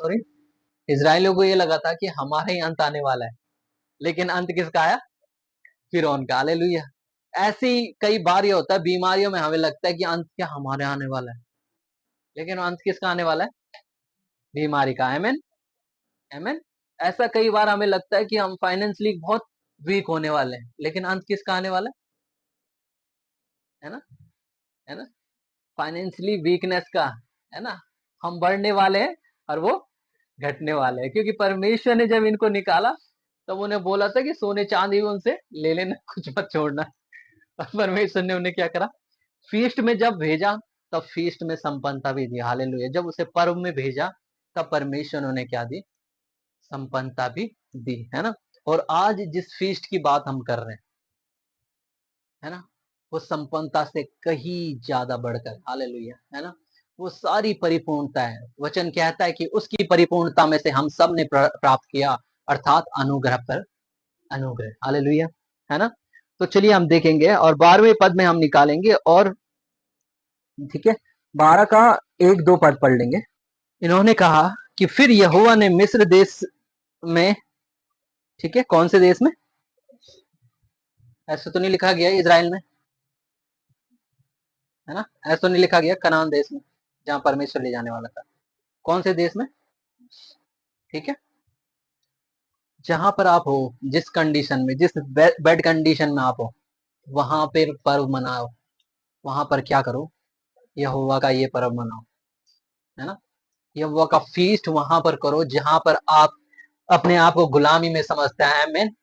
Sorry, इजराइलियों को ये लगा था कि हमारा ही अंत आने वाला है, लेकिन अंत किसका आया? फिरौन का। हालेलुया। ऐसी कई बार ये होता है, बीमारियों में हमें लगता है कि अंत क्या हमारे आने वाला है, लेकिन अंत किसका आने वाला है? बीमारी का। आमेन, आमेन। ऐसा कई बार हमें लगता है कि हम फाइनेंशियली बहुत वीक होने वाले हैं, लेकिन अंत किसका आने वाला है ना? है ना? फाइनेंशियली वीकनेस का, है ना? हम बढ़ने वाले हैं और वो घटने वाले हैं, क्योंकि परमेश्वर ने जब इनको निकाला तब उन्हें बोला था कि सोने चांदी भी उनसे ले लेना, कुछ मत छोड़ना। और परमेश्वर ने उन्हें क्या करा? फीस्ट में जब भेजा तब फीस्ट में संपन्नता भी दी। हालेलुया। जब उसे पर्व में भेजा तब परमेश्वर ने उन्हें क्या दी? संपन्नता भी दी, है ना? और आज जिस फीस्ट की बात हम कर रहे हैं, है ना, वो संपन्नता से कहीं ज्यादा बढ़कर, हालेलुया, है ना, वो सारी परिपूर्णता है। वचन कहता है कि उसकी परिपूर्णता में से हम सब ने प्राप्त किया, अर्थात अनुग्रह पर अनुग्रह। हालेलुया, है ना? तो चलिए हम देखेंगे और 12वें पद में हम निकालेंगे, और ठीक है, 12 का 1-2 पद पढ़ लेंगे। इन्होंने कहा कि फिर यहोवा ने मिस्र देश में, ठीक है, कौन से देश में? ऐसे तो नहीं लिखा गया इजराइल में, है ना? ऐसा तो नहीं लिखा गया कनान देश में, जहां परमेश्वर ले जाने वाला था। कौन से देश में? ठीक है, जहां पर आप हो, जिस कंडीशन में, जिस बेड कंडीशन में आप हो, वहां पर पर्व मनाओ, वहां पर क्या करो? यहोवा का ये पर्व मनाओ, है ना? यहोवा का फीस्ट वहां पर करो जहां पर आप अपने आप को गुलामी में समझते हैं। आमीन,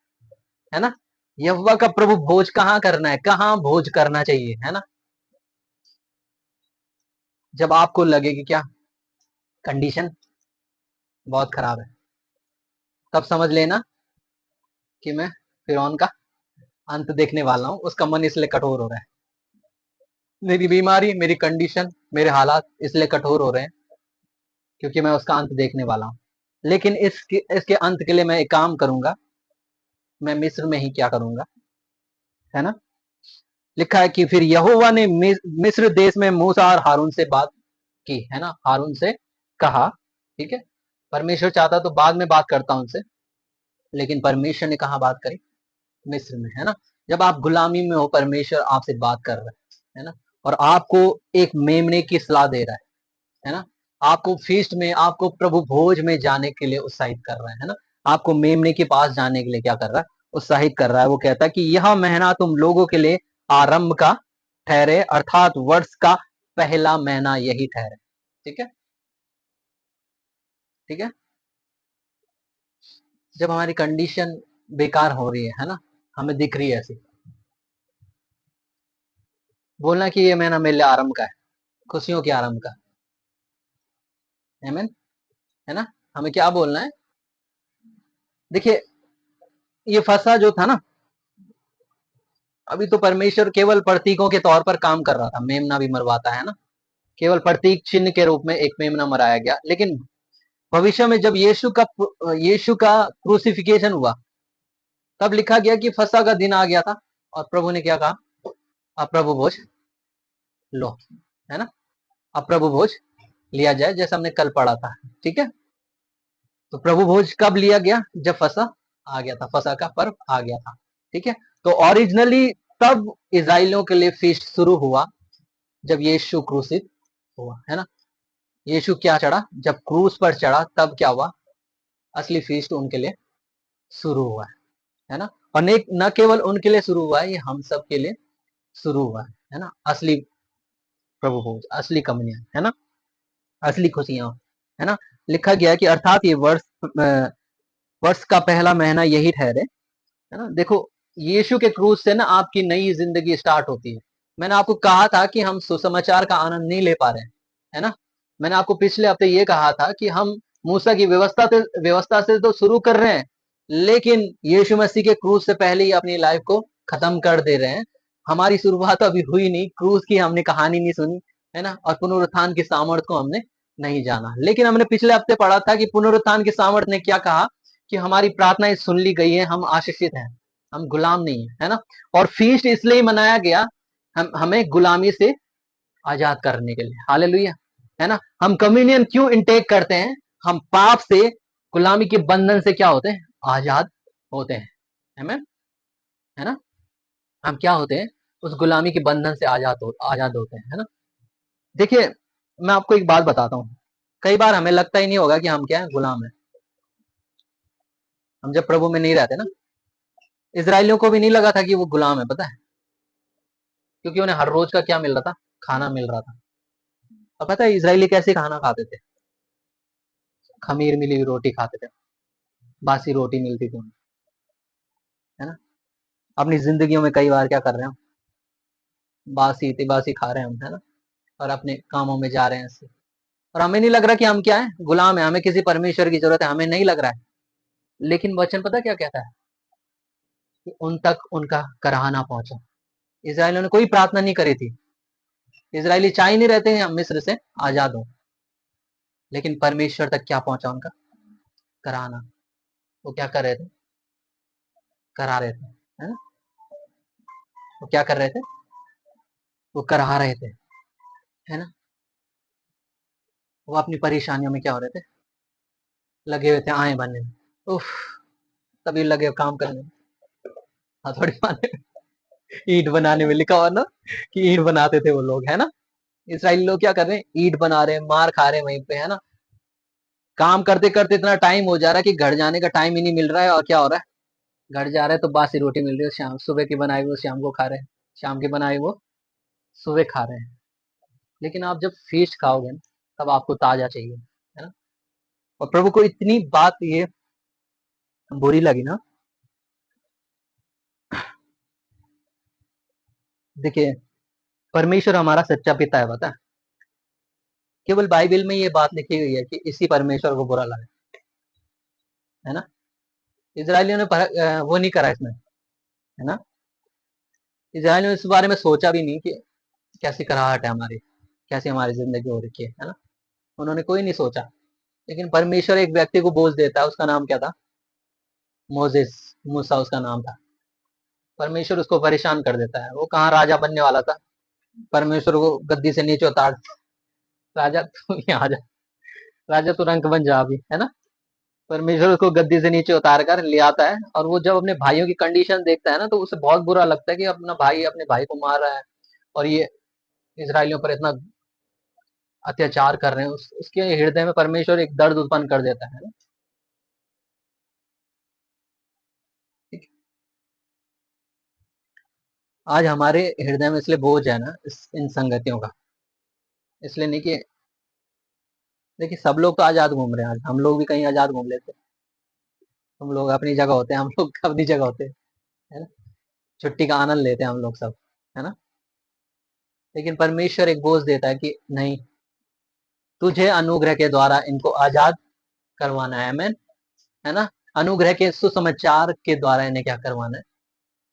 है ना? यहोवा का प्रभु भोज कहाँ करना है? कहाँ भोज करना चाहिए, है ना? जब आपको लगे कि क्या कंडीशन बहुत खराब है, तब समझ लेना कि मैं फिरौन का अंत देखने वाला हूं। उसका मन इसलिए कठोर हो रहा है, मेरी बीमारी, मेरी कंडीशन, मेरे हालात इसलिए कठोर हो रहे हैं क्योंकि मैं उसका अंत देखने वाला हूं। लेकिन इसके अंत के लिए मैं एक काम करूंगा, मैं मिस्र में ही क्या करूंगा, है ना? लिखा है कि फिर यहोवा ने मिस्र देश में मूसा और हारून से बात की, है ना? हारून से कहा, ठीक है, परमेश्वर चाहता तो बाद में बात करता उनसे, लेकिन परमेश्वर ने कहा बात करी? मिस्र में, है ना? जब आप गुलामी में हो, परमेश्वर आपसे बात कर रहा है ना? और आपको एक मेमने की सलाह दे रहा है ना? आपको फीस्ट में, आपको प्रभु भोज में जाने के लिए उत्साहित कर रहा है ना? आपको मेमने के पास जाने के लिए क्या कर रहा है? उत्साहित कर रहा है। वो कहता है कि यह महीना तुम लोगों के लिए आरंभ का ठहरे, अर्थात वर्ष का पहला महीना यही ठहरे। ठीक है, ठीक है। जब हमारी कंडीशन बेकार हो रही है ना, हमें दिख रही है ऐसी, बोलना कि ये महीना मेरे लिए आरंभ का है, खुशियों के आरंभ का। आमीन, है ना? हमें क्या बोलना है? देखिए, ये फसा जो था ना, अभी तो परमेश्वर केवल प्रतीकों के तौर पर काम कर रहा था। मेमना भी मरवाता है ना, केवल प्रतीक चिन्ह के रूप में एक मेमना मराया गया। लेकिन भविष्य में जब यीशु का क्रूसिफिकेशन हुआ, तब लिखा गया कि फसह का दिन आ गया था, और प्रभु ने क्या कहा? अब प्रभु भोज लो, है ना? अब प्रभु भोज लिया जाए, जैसा हमने कल पढ़ा था। ठीक है, तो प्रभु भोज कब लिया गया? जब फसह आ गया था, फसह का पर्व आ गया था। ठीक है, तो ओरिजिनली तब इजराइलियों के लिए फीस्ट शुरू हुआ जब यीशु क्रूसित हुआ, है ना? यीशु क्या चढ़ा? जब क्रूस पर चढ़ा, तब क्या हुआ? असली फीस्ट उनके लिए शुरू हुआ है ना? और न केवल उनके लिए शुरू हुआ है, ये हम सब के लिए शुरू हुआ है ना? असली प्रभु भोज, असली कम्युनियन, है ना? असली खुशियां, है ना? लिखा गया है कि अर्थात ये वर्ष का पहला महीना यही ठहरे, है ना? देखो, यीशु के क्रूस से ना आपकी नई जिंदगी स्टार्ट होती है। मैंने आपको कहा था कि हम सुसमाचार का आनंद नहीं ले पा रहे हैं, है ना? मैंने आपको पिछले हफ्ते ये कहा था कि हम मूसा की व्यवस्था से तो शुरू कर रहे हैं, लेकिन यीशु मसीह के क्रूस से पहले ही अपनी लाइफ को खत्म कर दे रहे हैं। हमारी शुरुआत अभी हुई नहीं, क्रूस की हमने कहानी नहीं सुनी, है ना? और पुनरुत्थान की सामर्थ को हमने नहीं जाना। लेकिन हमने पिछले हफ्ते पढ़ा था कि पुनरुत्थान की सामर्थ ने क्या कहा? कि हमारी प्रार्थनाएं सुन ली गई है, हम आशीषित हैं, हम गुलाम नहीं है ना? और फीस्ट इसलिए मनाया गया, हमें गुलामी से आजाद करने के लिए। हालेलुया, है ना? हम कम्युनियन क्यों इंटेक करते हैं? हम पाप से, गुलामी के बंधन से क्या होते हैं? आजाद होते हैं। आमेन। है ना? हम क्या होते हैं? उस गुलामी के बंधन से आजाद होते हैं। है ना? देखिए, मैं आपको एक बात बताता हूँ। कई बार हमें लगता ही नहीं होगा कि हम क्या है? गुलाम है। हम जब प्रभु में नहीं रहते ना, इजराइलियों को भी नहीं लगा था कि वो गुलाम है, पता है? क्योंकि उन्हें हर रोज का क्या मिल रहा था? खाना मिल रहा था। और पता है इजरायली कैसे खाना खाते थे? खमीर मिली हुई रोटी खाते थे, बासी रोटी मिलती थी उन्हें। है ना? अपनी जिंदगियों में कई बार क्या कर रहे हैं हम? बासी तिबासी खा रहे हैं हम, है ना? और अपने कामों में जा रहे हैं इससे। और हमें नहीं लग रहा कि हम क्या है? गुलाम है। हमें किसी परमेश्वर की जरूरत है, हमें नहीं लग रहा है। लेकिन वचन पता क्या कहता है? कि उन तक उनका कराहना पहुंचा। इसराइलियों ने कोई प्रार्थना नहीं करी थी। इसराइली चाह ही नहीं रहते हैं हम मिस्र से आजाद हो, लेकिन परमेश्वर तक क्या पहुंचा उनका? कराहना। वो क्या कर रहे थे? करा रहे थे। है ना? वो क्या कर रहे थे? वो करा रहे थे। है ना? वो अपनी परेशानियों में क्या हो रहे थे? लगे हुए थे आए बनने में। उफ, तभी लगे काम करने में। हथौड़ी मारने में, ईंट बनाने में। लिखा हुआ ना कि ईंट बनाते थे वो लोग, है ना? इसराइली लोग क्या कर रहे हैं? ईंट बना रहे हैं, मार खा रहे हैं वहीं पे, है ना? काम करते करते इतना टाइम हो जा रहा है कि घर जाने का टाइम ही नहीं मिल रहा है। और क्या हो रहा है? घर जा रहे हैं तो बासी रोटी मिल रही है, शाम सुबह की बनाई वो शाम को खा रहे हैं, शाम की बनाई वो सुबह खा रहे हैं। लेकिन आप जब फीस्ट खाओगे ना, तब आपको ताजा चाहिए। है ना? और प्रभु को इतनी बात ये बुरी लगी ना। देखिए, परमेश्वर हमारा सच्चा पिता है, पता है? केवल बाइबल में ये बात लिखी गई है कि इसी परमेश्वर को बुरा लगा। है ना? इसराइलियों ने वो नहीं करा इसमें। है ना? इसराइलियों ने इस बारे में सोचा भी नहीं कि कैसी कराहट है हमारी, कैसी हमारी जिंदगी हो रखी है ना? उन्होंने कोई नहीं सोचा। लेकिन परमेश्वर एक व्यक्ति को बोझ देता है, उसका नाम क्या था? मोजेस, मूसा उसका नाम था। परमेश्वर उसको परेशान कर देता है। वो कहाँ राजा बनने वाला था? परमेश्वर को गद्दी से नीचे उतार, राजा तू यहाँ आ जा, राजा तू रंक बन जा अभी, है ना? परमेश्वर उसको गद्दी से नीचे उतार कर ले आता है। और वो जब अपने भाइयों की कंडीशन देखता है ना, तो उसे बहुत बुरा लगता है कि अपना भाई अपने भाई को मार रहा है, और ये इसराइलियों पर इतना अत्याचार कर रहे हैं। उसके हृदय में परमेश्वर एक दर्द उत्पन्न कर देता है ना? ठीक? आज हमारे हृदय में इसलिए बोझ है ना इन संगतियों का। इसलिए नहीं कि देखिए सब लोग तो आजाद घूम रहे हैं। आज हम लोग भी कहीं आजाद घूम लेते। हम लोग अपनी जगह होते हैं, हम लोग अपनी जगह होते हैं। है ना? छुट्टी का आनंद लेते हैं हम लोग सब। है ना? लेकिन परमेश्वर एक बोझ देता है कि नहीं, तुझे अनुग्रह के द्वारा इनको आजाद करवाना है। आमीन। है ना? अनुग्रह के सुसमाचार के द्वारा इन्हें क्या करवाना है?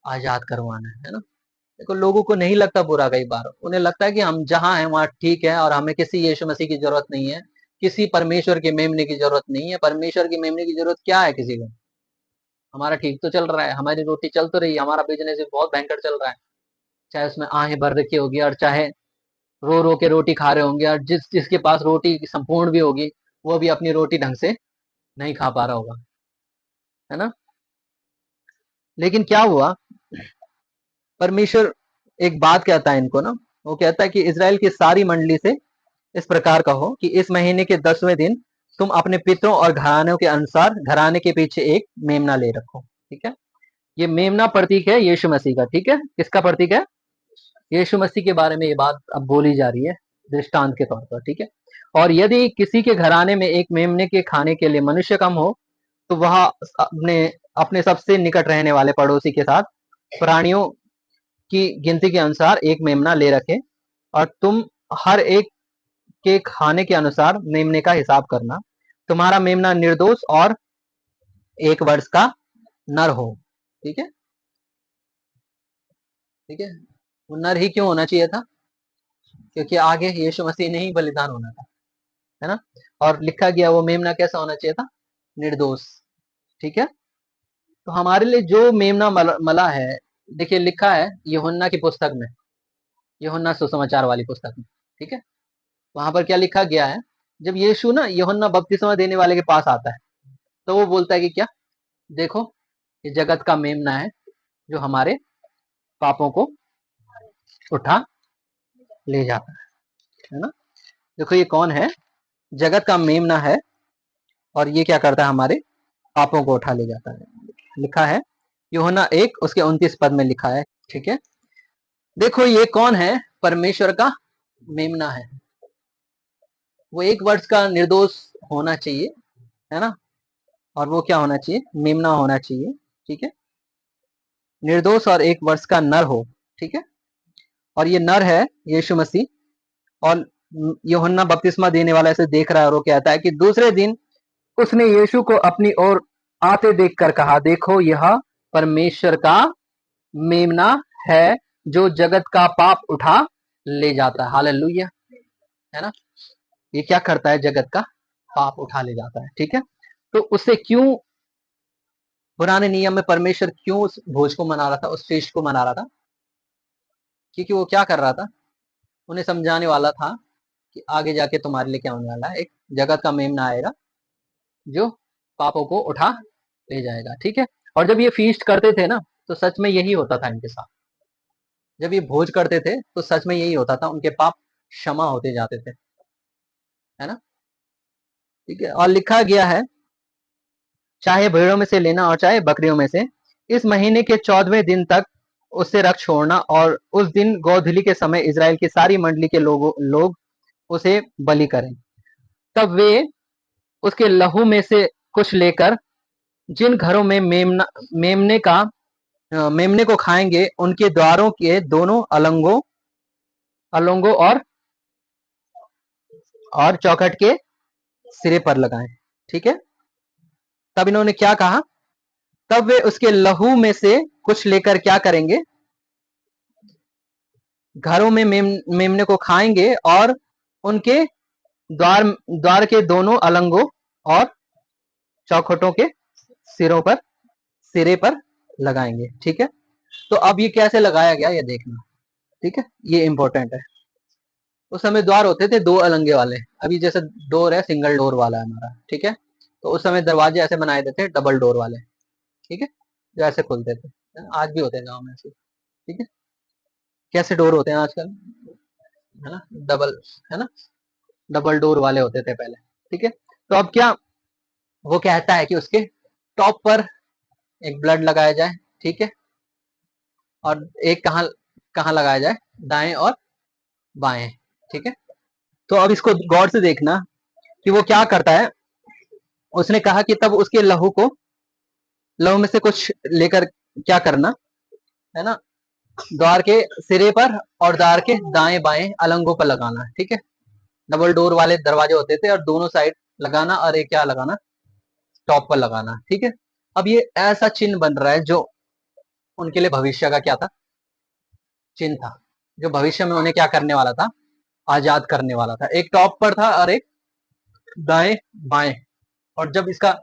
आजाद करवाना है ना? देखो, लोगों को नहीं लगता बुरा। कई बार उन्हें लगता है कि हम जहां हैं वहां ठीक है, और हमें किसी यीशु मसीह की जरूरत नहीं है, किसी परमेश्वर के मेमने की जरूरत नहीं है। परमेश्वर की मेमने की जरूरत क्या है किसी को? हमारा ठीक तो चल रहा है, हमारी रोटी चल तो रही है, हमारा बिजनेस भी बहुत भयंकर चल रहा है, चाहे उसमें आहें भर रखी होगी, और चाहे रो रो के रोटी खा रहे होंगे, और जिसके पास रोटी संपूर्ण भी होगी, वो भी अपनी रोटी ढंग से नहीं खा पा रहा होगा। है ना? लेकिन क्या हुआ? परमेश्वर एक बात कहता है इनको ना। वो कहता है कि इज़राइल की सारी मंडली से इस प्रकार कहो कि इस महीने के 10वें दिन तुम अपने पितरों और घरानों के अनुसार घराने के पीछे एक मेमना ले रखो। ठीक है? ये मेमना प्रतीक है यीशु मसीह का। ठीक है? किसका प्रतीक है? यीशु मसीह के बारे में ये बात अब बोली जा रही है दृष्टांत के तौर पर। ठीक है? और यदि किसी के घराने में एक मेमने के खाने के लिए मनुष्य कम हो, तो वह अपने अपने सबसे निकट रहने वाले पड़ोसी के साथ प्राणियों की गिनती के अनुसार एक मेमना ले रखे, और तुम हर एक के खाने के अनुसार मेमने का हिसाब करना। तुम्हारा मेमना निर्दोष और 1 वर्ष का नर हो। ठीक है? ठीक है? वो नर ही क्यों होना चाहिए था? क्योंकि आगे यीशु मसीह ने ही बलिदान होना था। है ना? और लिखा गया वो मेमना कैसा होना चाहिए था? निर्दोष। ठीक है? तो हमारे लिए जो मेमना मला है, देखिए लिखा है यूहन्ना की पुस्तक में, यूहन्ना सुसमाचार वाली पुस्तक में। ठीक है? वहां पर क्या लिखा गया है? जब यीशु ना यूहन्ना बपतिस्मा देने वाले के पास आता है, तो वो बोलता है कि क्या, देखो ये जगत का मेमना है जो हमारे पापों को उठा ले जाता है ना। देखो ये कौन है, जगत का मेमना है, और ये क्या करता है, हमारे पापों को उठा ले जाता है। लिखा है यूहन्ना 1 उसके 29 पद में लिखा है। ठीक है, देखो ये कौन है, परमेश्वर का मेमना है। वो एक वर्ष का निर्दोष होना चाहिए, है ना, और वो क्या होना चाहिए, मेमना होना चाहिए। ठीक है, निर्दोष और एक वर्ष का नर हो। ठीक है, और ये नर है यीशु मसीह। और यूहन्ना बपतिस्मा देने वाला ऐसे देख रहा है और वो कहता है कि दूसरे दिन उसने यीशु को अपनी ओर आते देखकर कहा, देखो यह परमेश्वर का मेमना है जो जगत का पाप उठा ले जाता है। हालेलुया, है ना, ये क्या करता है, जगत का पाप उठा ले जाता है। ठीक है, तो उससे क्यों पुराने नियम में परमेश्वर क्यों उस भोज को मना रहा था, उस feast को मना रहा था, क्योंकि वो क्या कर रहा था, उन्हें समझाने वाला था कि आगे जाके तुम्हारे लिए क्या होने वाला है, एक जगत का मेमना आएगा जो पापों को उठा ले जाएगा। ठीक है, और जब ये फीस्ट करते थे ना, तो सच में यही होता था इनके साथ। जब ये भोज करते थे तो सच में यही होता था, उनके पाप क्षमा होते जाते थे, है ना। ठीक है, और लिखा गया है, चाहे भेड़ों में से लेना और चाहे बकरियों में से, इस महीने के 14वें दिन तक उससे रक्त छोड़ना, और उस दिन गोधूली के समय इजराइल की सारी मंडली के लोग उसे बलि करें। तब वे उसके लहू में से कुछ लेकर जिन घरों में मेमने का मेमने को खाएंगे, उनके द्वारों के दोनों अलंगों अलंगों और चौखट के सिरे पर लगाएं। ठीक है, तब इन्होंने क्या कहा, तब वे उसके लहू में से कुछ लेकर क्या करेंगे, घरों में मेमने को खाएंगे और उनके द्वार द्वार के दोनों अलंगों और चौखटों के सिरों पर सिरे पर लगाएंगे। ठीक है, तो अब ये कैसे लगाया गया ये देखना। ठीक है, ये इंपॉर्टेंट है। उस समय द्वार होते थे दो अलंगे वाले, अभी जैसे डोर है सिंगल डोर वाला है हमारा। ठीक है, तो उस समय दरवाजे ऐसे बनाए देते डबल डोर वाले। ठीक है, जो ऐसे खुलते थे, आज भी होते हैं गाँव में ऐसे। ठीक है, कैसे डोर होते हैं आजकल, है ना, डबल, है ना, डबल डोर वाले होते थे पहले। ठीक है, तो अब क्या, वो कहता है कि उसके टॉप पर एक ब्लड लगाया जाए। ठीक है, और एक कहाँ कहाँ लगाया जाए, दाएं और बाएं। ठीक है, तो अब इसको गौर से देखना कि वो क्या करता है। उसने कहा कि तब उसके लहू में से कुछ लेकर क्या करना, है ना, द्वार के सिरे पर और द्वार के दाएं बाएं अलंगों पर लगाना। ठीक है, डबल डोर वाले दरवाजे होते थे और दोनों साइड लगाना, और एक क्या लगाना, टॉप पर लगाना। ठीक है, अब ये ऐसा चिन्ह बन रहा है जो उनके लिए भविष्य का क्या था, चिन्ह था, जो भविष्य में उन्हें क्या करने वाला था, आजाद करने वाला था। एक टॉप पर था और एक दाएं बाएं। और जब इसका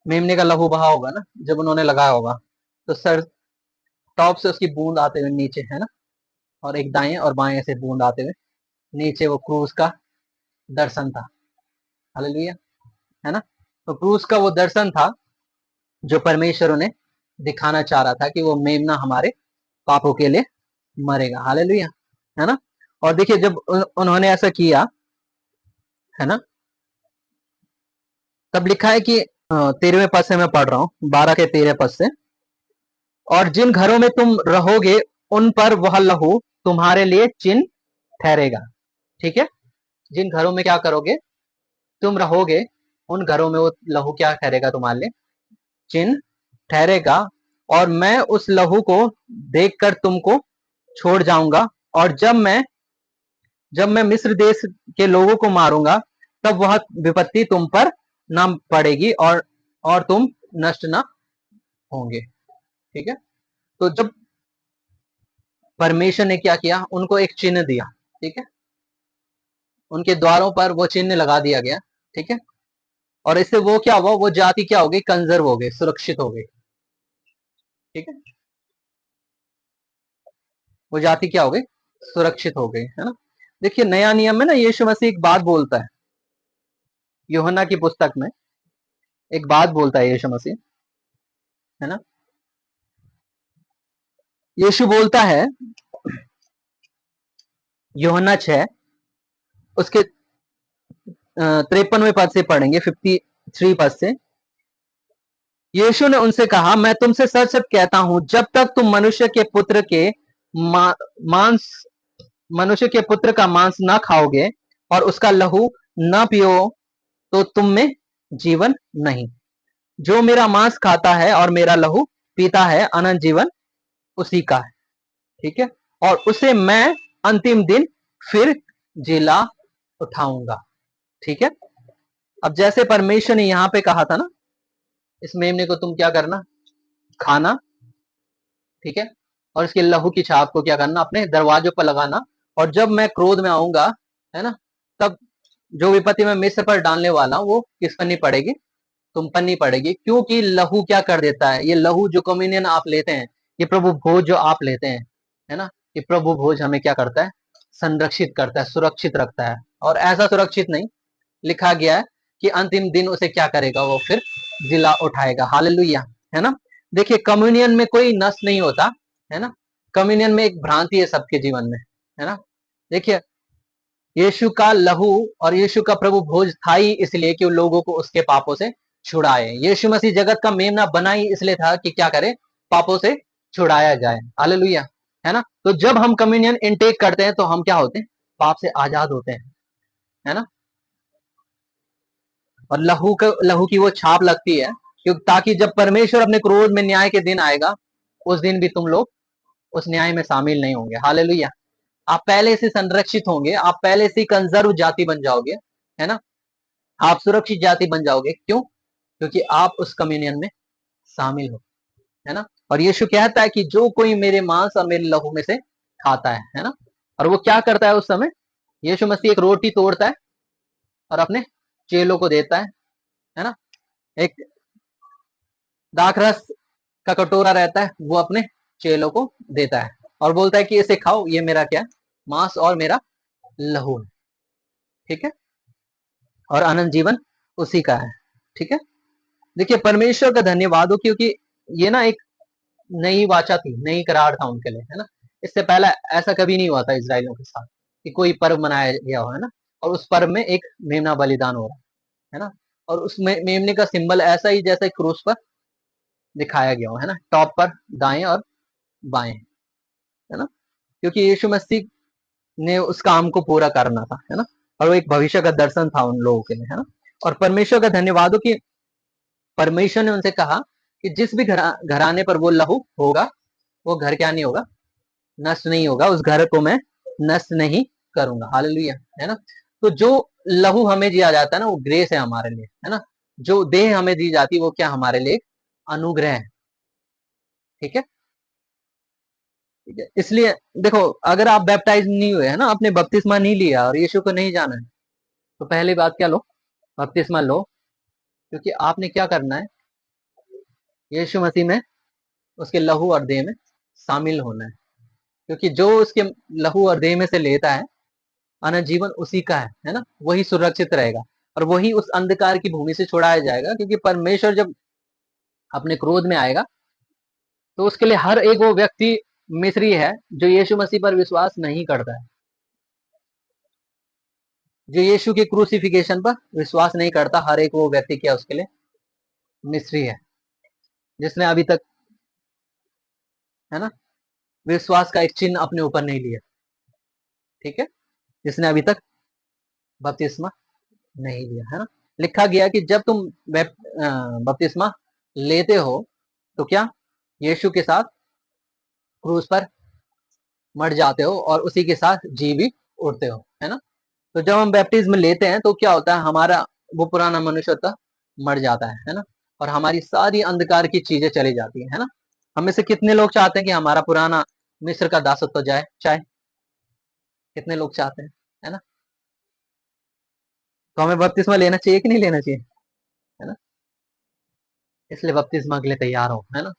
मेमने का लहू बहा होगा ना, जब उन्होंने लगाया होगा, तो सर टॉप से उसकी बूंद आते हुए नीचे, है ना, और एक दाएं और बाएं से बूंद आते हुए नीचे, वो क्रूस का दर्शन था। हालेलुया, है ना, तो क्रूस का वो दर्शन था जो परमेश्वर उन्हें दिखाना चाह रहा था कि वो मेमना हमारे पापों के लिए मरेगा। हालेलुया, है ना। और देखिए जब उन्होंने ऐसा किया, है ना, तब लिखा है कि 13वें पद से मैं पढ़ रहा हूँ, 12 के 13 पद से, और जिन घरों में तुम रहोगे उन पर वह लहू तुम्हारे लिए चिन्ह ठहरेगा। ठीक है, जिन घरों में क्या करोगे, तुम रहोगे, उन घरों में वो लहू क्या ठहरेगा, तुम्हारे लिए चिन्ह ठहरेगा। और मैं उस लहू को देखकर तुमको छोड़ जाऊंगा, और जब मैं मिस्र देश के लोगों को मारूंगा, तब वह विपत्ति तुम पर ना पड़ेगी, और तुम नष्ट ना होंगे। ठीक है, तो जब परमेश्वर ने क्या किया, उनको एक चिन्ह दिया। ठीक है, उनके द्वारों पर वो चिन्ह लगा दिया गया। ठीक है, और इससे वो क्या हुआ, वो जाति क्या हो गई, कंजर्व हो गई, सुरक्षित हो गई। ठीक है, वो जाति क्या हो गई, सुरक्षित हो गई, है ना। देखिए नया नियम में ना यीशु मसीह एक बात बोलता है, यूहन्ना की पुस्तक में एक बात बोलता है यीशु मसीह, है ना। यीशु बोलता है यूहन्ना 6 उसके 53वें पद से पढ़ेंगे, 53 पद से। यीशु ने उनसे कहा, मैं तुमसे सच सच कहता हूं, जब तक तुम मांस मनुष्य के पुत्र का मांस ना खाओगे और उसका लहू ना पियो तो तुम में जीवन नहीं। जो मेरा मांस खाता है और मेरा लहू पीता है, अनंत जीवन उसी का है। ठीक है। और उसे मैं अंतिम दिन फिर जिला उठाऊंगा। ठीक है। अब जैसे परमेश्वर ने यहां पे कहा था ना, इस मेमने को तुम क्या करना, खाना। ठीक है। और इसके लहू की छाप को क्या करना, अपने दरवाजों पर लगाना। और जब मैं क्रोध में आऊंगा, है ना, तब जो विपत्ति मैं मिस्र पर डालने वाला हूं वो किस पर नहीं पड़ेगी, तुम पर नहीं पड़ेगी। क्योंकि लहू क्या कर देता है, ये लहू जो कम्युनियन आप लेते हैं, ये प्रभु भोज जो आप लेते हैं, है ना, ये प्रभु भोज हमें क्या करता है, संरक्षित करता है, सुरक्षित रखता है। और ऐसा सुरक्षित नहीं, लिखा गया है कि अंतिम दिन उसे क्या करेगा, वो फिर जिला उठाएगा। हालेलुया। है ना। देखिए कम्युनियन में कोई नष्ट नहीं होता, है ना। कम्युनियन में एक भ्रांति है सबके जीवन में, है ना। देखिए यीशु का लहू और यीशु का प्रभु भोज था ही इसलिए कि उन लोगों को उसके पापों से छुड़ाए। यीशु मसीह जगत का मेमना बना ही इसलिए था कि क्या करे, पापों से छुड़ाया जाए। हालेलुया। है ना। तो जब हम कम्युनियन इनटेक करते हैं तो हम क्या होते हैं, पाप से आजाद होते हैं, है ना। और लहू की वो छाप लगती है, क्योंकि ताकि जब परमेश्वर अपने क्रोध में न्याय के दिन आएगा, उस दिन भी तुम लोग उस न्याय में शामिल नहीं होंगे। हालेलुया। आप पहले से संरक्षित होंगे, आप पहले से कंजर्व जाति बन जाओगे, है ना। आप सुरक्षित जाति बन जाओगे। क्यों? क्योंकि आप उस कम्युनियन में शामिल हो, है ना। और यीशु कहता है कि जो कोई मेरे मांस और मेरे लहू में से खाता है ना। और वो क्या करता है उस समय, यीशु मसीह एक रोटी तोड़ता है और अपने चेलों को देता है ना। एक दाखरस का कटोरा रहता है, वो अपने चेलों को देता है और बोलता है कि इसे खाओ, ये मेरा क्या, मांस और मेरा लहू है। ठीक है। और अनंत जीवन उसी का है। ठीक है। देखिए परमेश्वर का धन्यवाद हो, क्योंकि ये ना एक नई वाचा थी, नई करार था उनके लिए, है ना। इससे पहले ऐसा कभी नहीं हुआ था इजरायलियों के साथ कि कोई पर्व मनाया गया हो, है ना। और उस पर्व में एक मेमना बलिदान हो रहा है ना। और उस मेमने का सिंबल ऐसा ही जैसे क्रूस पर दिखाया गया हो, है ना, टॉप पर दाएं और बाएं, है ना। क्योंकि यीशु मसीह ने उस काम को पूरा करना था, है ना। और वो एक भविष्य का दर्शन था उन लोगों के लिए, है ना। और परमेश्वर का धन्यवाद हो कि परमेश्वर ने उनसे कहा कि जिस भी घराने पर वो लहू होगा, वो घर क्या नहीं होगा, नष्ट नहीं होगा। उस घर को मैं नष्ट नहीं करूंगा। हालेलुया। है ना। तो जो लहू हमें दिया जाता है ना, वो ग्रेस है हमारे लिए, है ना। जो देह हमें दी जाती है वो क्या, हमारे लिए अनुग्रह है। ठीक है। ठीक है। इसलिए देखो, अगर आप बैप्टाइज नहीं हुए, है ना, आपने बपतिस्मा नहीं लिया और यीशु को नहीं जाना है, तो पहली बात क्या लो, बपतिस्मा लो। क्योंकि आपने क्या करना है, यीशु मसीह में उसके लहू और देह में शामिल होना है। क्योंकि जो उसके लहू और देह में से लेता है, अनंत जीवन उसी का है ना। वही सुरक्षित रहेगा और वही उस अंधकार की भूमि से छुड़ाया जाएगा। क्योंकि परमेश्वर जब अपने क्रोध में आएगा, तो उसके लिए हर एक वो व्यक्ति मिस्री है जो यीशु मसीह पर विश्वास नहीं करता है, जो यीशु के क्रूसिफिकेशन पर विश्वास नहीं करता। हर एक वो व्यक्ति क्या उसके लिए मिस्री है, जिसने अभी तक, है ना, विश्वास का एक चिन्ह अपने ऊपर नहीं लिया। ठीक है। जिसने अभी तक बपतिस्मा नहीं लिया, है ना। लिखा गया कि जब तुम बपतिस्मा लेते हो तो क्या, यीशु के साथ क्रूस पर मर जाते हो और उसी के साथ जी भी उठते हो, है ना। तो जब हम बैप्टिज्म लेते हैं तो क्या होता है, हमारा वो पुराना मनुष्य होता मर जाता है ना। और हमारी सारी अंधकार की चीजें चली जाती है ना। हम में से कितने लोग चाहते हैं कि हमारा पुराना मिस्र का दासत्व जाए, चाहे कितने लोग चाहते हैं, है ना। तो हमें बपतिस्मा लेना चाहिए कि नहीं लेना चाहिए, है ना। इसलिए बपतिस्मा के लिए तैयार हो, है ना।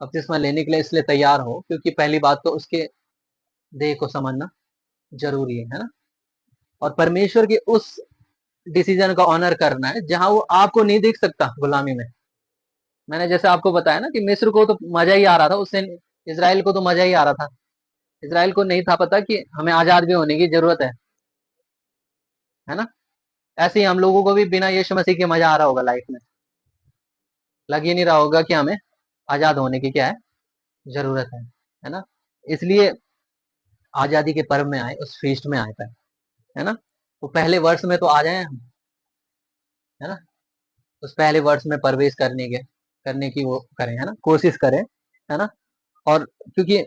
बपतिस्मा लेने के लिए इसलिए तैयार हो क्योंकि पहली बात तो उसके देह को समझना जरूरी है ना। और परमेश्वर के उस डिसीजन का ऑनर करना है जहां वो आपको नहीं दिख सकता गुलामी में। मैंने जैसे आपको बताया ना कि मिस्र को तो मजा ही आ रहा था उससे, इसराइल को तो मजा ही आ रहा था। इसराइल को नहीं था पता कि हमें आजाद भी होने की जरूरत है ना। ऐसे ही हम लोगों को भी बिना यीशु मसीह के मजा आ रहा होगा लाइफ में, लग ही नहीं रहा होगा कि हमें आजाद होने की क्या है, जरूरत है ना। इसलिए आजादी के पर्व में आए, उस फीस्ट में आए थे, है ना। वो पहले वर्ष में तो आ जाए हम, है ना, उस पहले वर्ष में प्रवेश करने की वो करें, है ना, कोशिश करें, है ना। और क्योंकि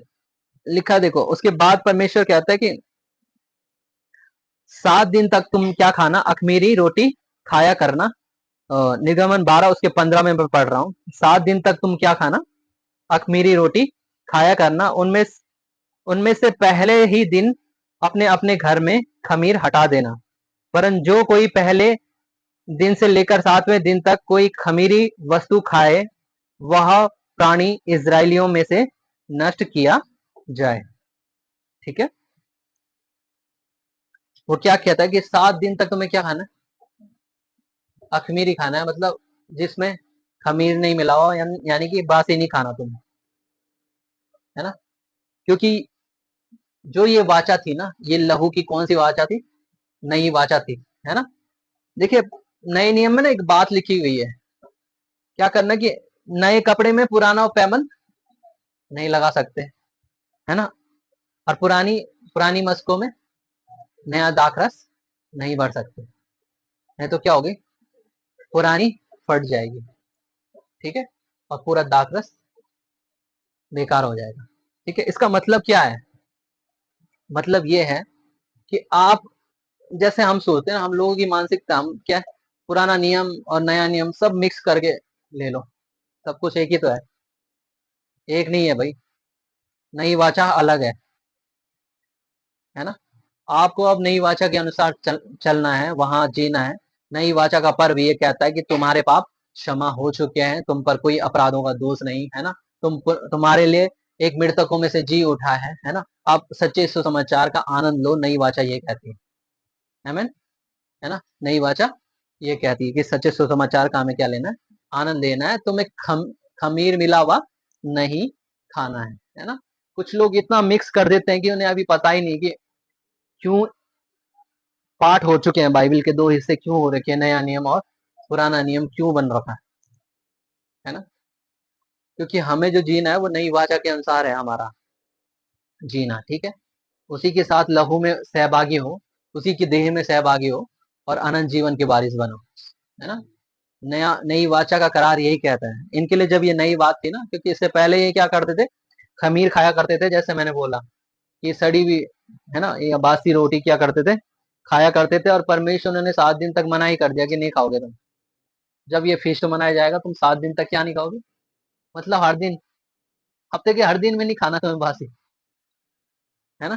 लिखा देखो उसके बाद परमेश्वर कहता है कि 7 दिन तक तुम क्या खाना, अखमीरी रोटी खाया करना। निर्गमन 12 उसके 15 में मैं पढ़ रहा हूँ। 7 दिन तक तुम क्या खाना, अखमीरी रोटी खाया करना, उनमें उनमें से पहले ही दिन अपने अपने घर में खमीर हटा देना। परंतु जो कोई पहले दिन से लेकर 7वें दिन तक कोई खमीरी वस्तु खाए, वह प्राणी इजरायलियों में से नष्ट किया जाए। ठीक है, वो क्या कहता है कि 7 दिन तक तुम्हें क्या खाना है, अखमीरी खाना है, मतलब जिसमें खमीर नहीं मिला हो, यानी कि बासी नहीं खाना तुम्हें, है ना। क्योंकि जो ये वाचा थी ना, ये लहू की कौन सी वाचा थी, नई वाचा थी, है ना। देखिए नए नियम में ना एक बात लिखी हुई है, क्या करना कि नए कपड़े में पुराना पैबंद नहीं लगा सकते, है ना। और पुरानी पुरानी मस्कों में नया दाखरस नहीं भर सकते, नहीं तो क्या होगी, पुरानी फट जाएगी, ठीक है, और पूरा दाखरस बेकार हो जाएगा। ठीक है, इसका मतलब क्या है, मतलब ये है कि आप, जैसे हम सोचते हैं, हम लोगों की मानसिकता, हम क्या है, पुराना नियम और नया नियम सब मिक्स करके ले लो, सब कुछ एक ही तो है, एक नहीं है भाई, नई वाचा अलग है ना। आपको अब नई वाचा के अनुसार चलना है, वहां जीना है। नई वाचा का पर्व ये कहता है कि तुम्हारे पाप क्षमा हो चुके हैं, तुम पर कोई अपराधों का दोष नहीं है ना, तुम्हारे लिए एक मृतकों में से जी उठा है ना। आप सच्चे सुसमाचार का आनंद लो, नई वाचा ये कहती है, आमीन, है ना। नई वाचा ये कहती है कि सच्चे सुसमाचार का हमें क्या लेना है, आनंद लेना है, तुम्हें खमीर मिला हुआ नहीं खाना है ना। कुछ लोग इतना मिक्स कर देते हैं कि उन्हें अभी पता ही नहीं कि क्यों पाठ हो चुके हैं, बाइबल के दो हिस्से क्यों हो रखे हैं, नया नियम और पुराना नियम क्यों बन रखा है ना। क्योंकि हमें जो जीना है वो नई वाचा के अनुसार है हमारा जीना, ठीक है। उसी के साथ लहू में सहभागी हो, उसी की देह में सहभागी हो, और अनंत जीवन के वारिस बनो, है ना। नया नई वाचा का करार यही कहता है इनके लिए, जब ये नई बात थी ना, क्योंकि इससे पहले ये क्या करते थे, खमीर खाया करते थे, जैसे मैंने बोला कि सड़ी हुई, है ना, ये बासी रोटी क्या करते थे, खाया करते थे। और परमेश्वर ने 7 दिन तक मना ही कर दिया कि नहीं खाओगे तुम। जब ये फीस्ट मनाया जाएगा, तुम 7 दिन तक क्या नहीं खाओगे, मतलब हर दिन, हफ्ते के हर दिन में नहीं खाना तुम्हें बासी, है ना।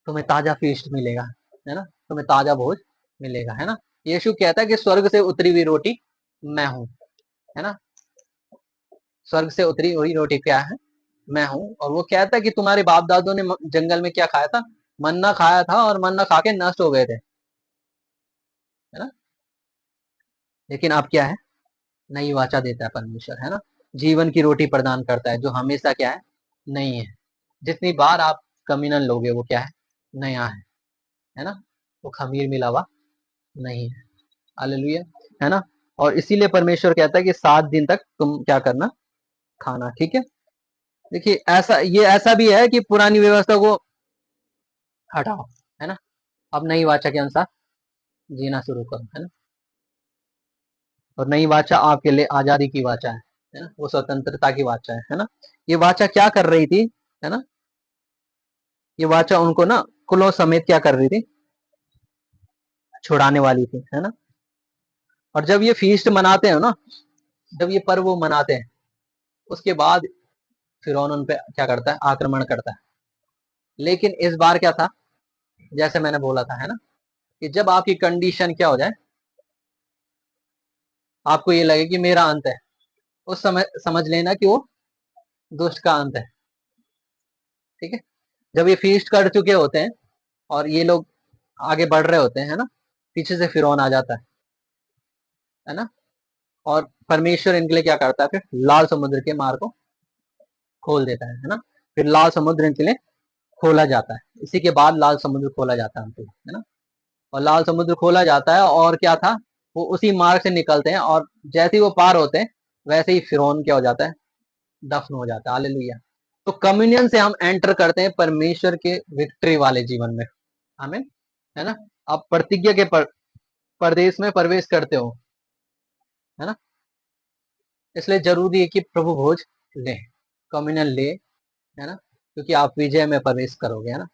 तुम्हें ताजा फीस्ट मिलेगा, है ना, तुम्हें ताजा भोज मिलेगा, है ना। यीशु कहता है कि स्वर्ग से उतरी हुई रोटी मैं हूं, है ना। स्वर्ग से उतरी हुई रोटी क्या है, मैं हूं। और वो कहता है कि तुम्हारे बाप दादों ने जंगल में क्या खाया था, मन्ना खाया था, और मन्ना खा के नष्ट हो गए थे, है ना। लेकिन अब क्या है, नई वाचा देता है परमेश्वर, है ना। जीवन की रोटी प्रदान करता है जो हमेशा क्या है, नहीं है। जितनी बार आप कमीनन लोगे वो क्या है, नया है ना, वो खमीर मिला हुआ नहीं है। हालेलुया, है ना। और इसीलिए परमेश्वर कहता है कि 7 दिन तक तुम क्या करना, खाना, ठीक है। देखिए ऐसा, ये ऐसा भी है कि पुरानी व्यवस्था को हटाओ, है ना, अब नई वाचा के अनुसार जीना शुरू करो, है ना। और नई वाचा आपके लिए आजादी की वाचा है ना, वो स्वतंत्रता की वाचा है ना। ये वाचा क्या कर रही थी, है ना, ये वाचा उनको ना कुलों समेत क्या कर रही थी, छुड़ाने वाली थी, है ना। और जब ये फीस्ट मनाते हैं ना, जब ये पर्व वो मनाते हैं, उसके बाद फिरौन उन पे क्या करता है, आक्रमण करता है। लेकिन इस बार क्या था, जैसे मैंने बोला था, है ना, कि जब आपकी कंडीशन क्या हो जाए, आपको ये लगे कि मेरा अंत है, उस समय समझ लेना कि वो दुष्ट का अंत है, ठीक है। जब ये फीस्ट कर चुके होते हैं और ये लोग आगे बढ़ रहे होते हैं, है ना, पीछे से फिरौन आ जाता है ना। और परमेश्वर इनके लिए क्या करता है, फिर लाल समुद्र के मार्ग को खोल देता है ना। फिर लाल समुद्र इनके लिए खोला जाता है, इसी के बाद लाल समुद्र खोला जाता है उनके लिए, है ना। और लाल समुद्र खोला जाता है, और क्या था, वो उसी मार्ग से निकलते हैं, और जैसे ही वो पार होते हैं वैसे ही फिरौन क्या हो जाता है, दफन हो जाता है। हालेलुया। तो कम्युनियन से हम एंटर करते हैं परमेश्वर के विक्ट्री वाले जीवन में, आमीन, है ना। आप प्रतिज्ञा के प्रदेश में प्रवेश करते हो, है ना। इसलिए जरूरी है कि प्रभु भोज ले, कम्युनियन ले, है ना, क्योंकि आप विजय में प्रवेश करोगे, है ना।